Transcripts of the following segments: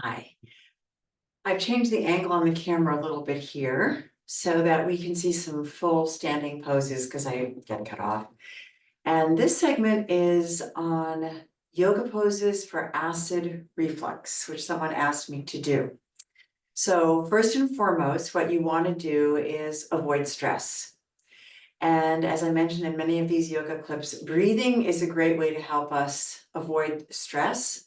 Hi. I've changed the angle on the camera a little bit here so that we can see some full standing poses because I get cut off. And this segment is on yoga poses for acid reflux, which someone asked me to do. So first and foremost, what you want to do is avoid stress. And as I mentioned in many of these yoga clips, breathing is a great way to help us avoid stress.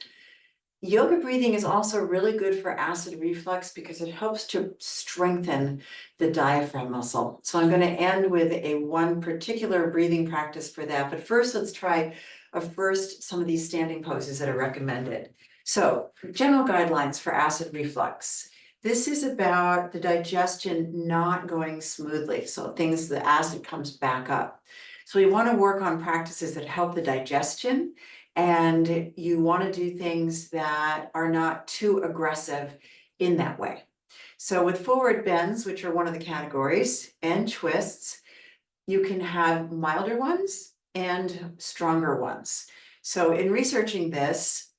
Yoga breathing is also really good for acid reflux because it helps to strengthen the diaphragm muscle. So I'm going to end with one particular breathing practice for that. But first, let's try some of these standing poses that are recommended. So general guidelines for acid reflux. This is about the digestion not going smoothly. So the acid comes back up. So we want to work on practices that help the digestion. And you want to do things that are not too aggressive in that way. So with forward bends, which are one of the categories, and twists, you can have milder ones and stronger ones. So in researching this,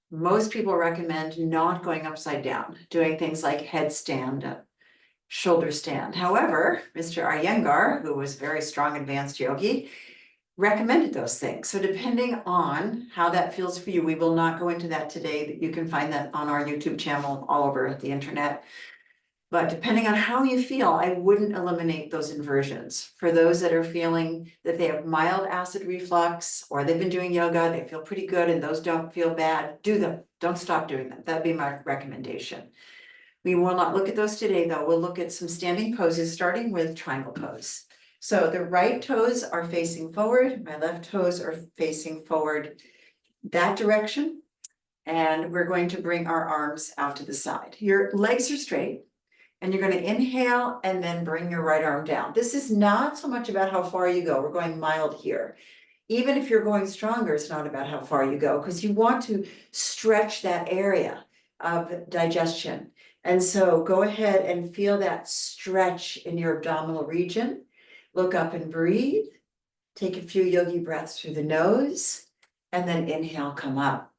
most people recommend not going upside down, doing things like headstand, shoulder stand. However, Mr. Iyengar, who was a very strong advanced yogi, recommended those things. So depending on how that feels for you, we will not go into that today. You can find that on our YouTube channel all over the internet. But depending on how you feel, I wouldn't eliminate those inversions. For those that are feeling that they have mild acid reflux or they've been doing yoga, they feel pretty good and those don't feel bad, do them. Don't stop doing them. That'd be my recommendation. We will not look at those today though. We'll look at some standing poses starting with triangle pose. So the right toes are facing forward, my left toes are facing forward that direction. And we're going to bring our arms out to the side. Your legs are straight and you're going to inhale and then bring your right arm down. This is not so much about how far you go. We're going mild here. Even if you're going stronger, it's not about how far you go because you want to stretch that area of digestion. And so go ahead and feel that stretch in your abdominal region. Look up and breathe. Take a few yogi breaths through the nose and then inhale, come up.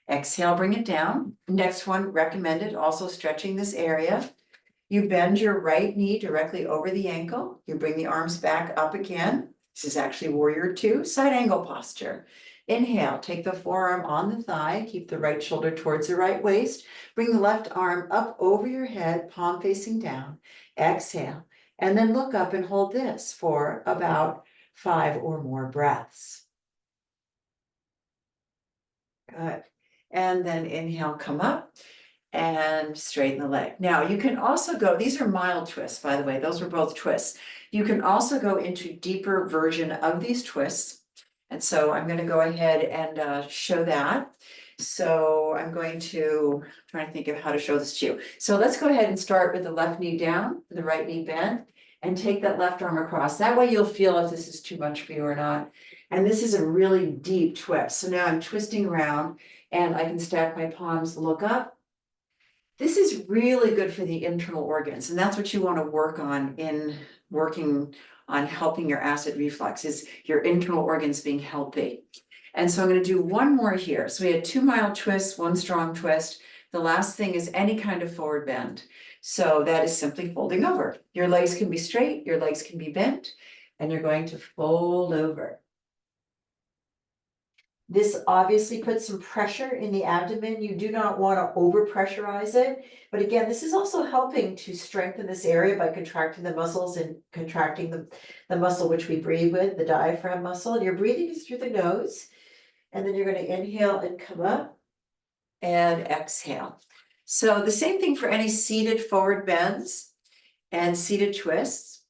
Exhale, bring it down. Next one, recommended, also stretching this area. You bend your right knee directly over the ankle. You bring the arms back up again. This is actually warrior two, side angle posture. Inhale, take the forearm on the thigh, keep the right shoulder towards the right waist. Bring the left arm up over your head, palm facing down. Exhale. And then look up and hold this for about 5 or more breaths. Good. And then inhale, come up and straighten the leg. Now you can also go, these are mild twists, by the way, those were both twists. You can also go into deeper version of these twists. And so I'm going to go ahead and show that. So I'm trying to think of how to show this to you. So let's go ahead and start with the left knee down, the right knee bent, and take that left arm across. That way you'll feel if this is too much for you or not. And this is a really deep twist. So now I'm twisting around and I can stack my palms, look up. This is really good for the internal organs. And that's what you want to work on in working on helping your acid reflux, is your internal organs being healthy. And so I'm going to do one more here. So we had 2 mild twists, 1 strong twist. The last thing is any kind of forward bend. So that is simply folding over. Your legs can be straight, your legs can be bent, and you're going to fold over. This obviously puts some pressure in the abdomen. You do not want to over pressurize it. But again, this is also helping to strengthen this area by contracting the muscles and contracting the muscle which we breathe with, the diaphragm muscle. And your breathing is through the nose. And then you're going to inhale and come up and exhale. So the same thing for any seated forward bends and seated twists.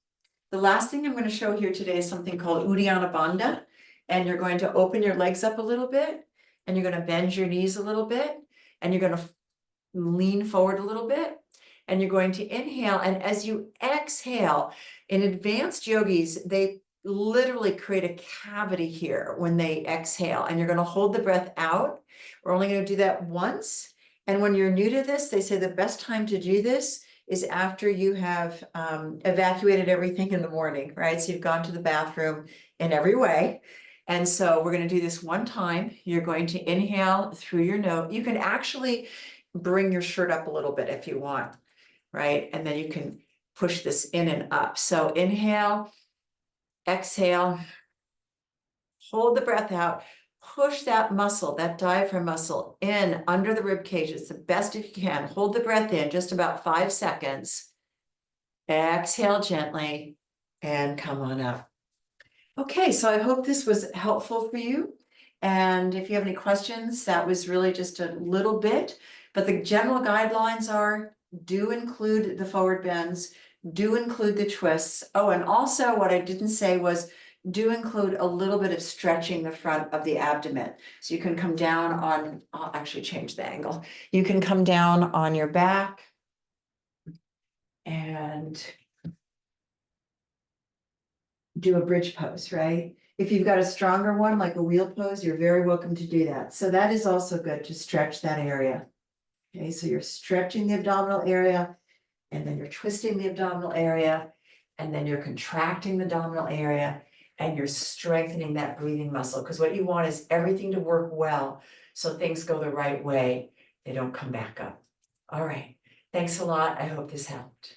The last thing I'm going to show here today is something called Uddiyana Bandha. And you're going to open your legs up a little bit, and you're going to bend your knees a little bit, and you're going to lean forward a little bit, and you're going to inhale. And as you exhale, in advanced yogis, they literally create a cavity here when they exhale, and you're going to hold the breath out. We're only going to do that once. And when you're new to this, they say the best time to do this is after you have evacuated everything in the morning, right? So you've gone to the bathroom in every way. And so we're going to do this one time. You're going to inhale through your nose. You can actually bring your shirt up a little bit if you want, right? And then you can push this in and up. So inhale, exhale, hold the breath out, push that muscle, that diaphragm muscle in under the rib cage. It's the best if you can. Hold the breath in just about 5 seconds. Exhale gently and come on up. Okay, so I hope this was helpful for you. And if you have any questions, that was really just a little bit, but the general guidelines are do include the forward bends, do include the twists. Oh, and also what I didn't say was do include a little bit of stretching the front of the abdomen. So you can come down on, I'll actually change the angle. You can come down on your back and do a bridge pose, right? If you've got a stronger one, like a wheel pose, you're very welcome to do that. So that is also good to stretch that area. Okay, so you're stretching the abdominal area, and then you're twisting the abdominal area, and then you're contracting the abdominal area, and you're strengthening that breathing muscle. Because what you want is everything to work well, so things go the right way. They don't come back up. All right. Thanks a lot. I hope this helped.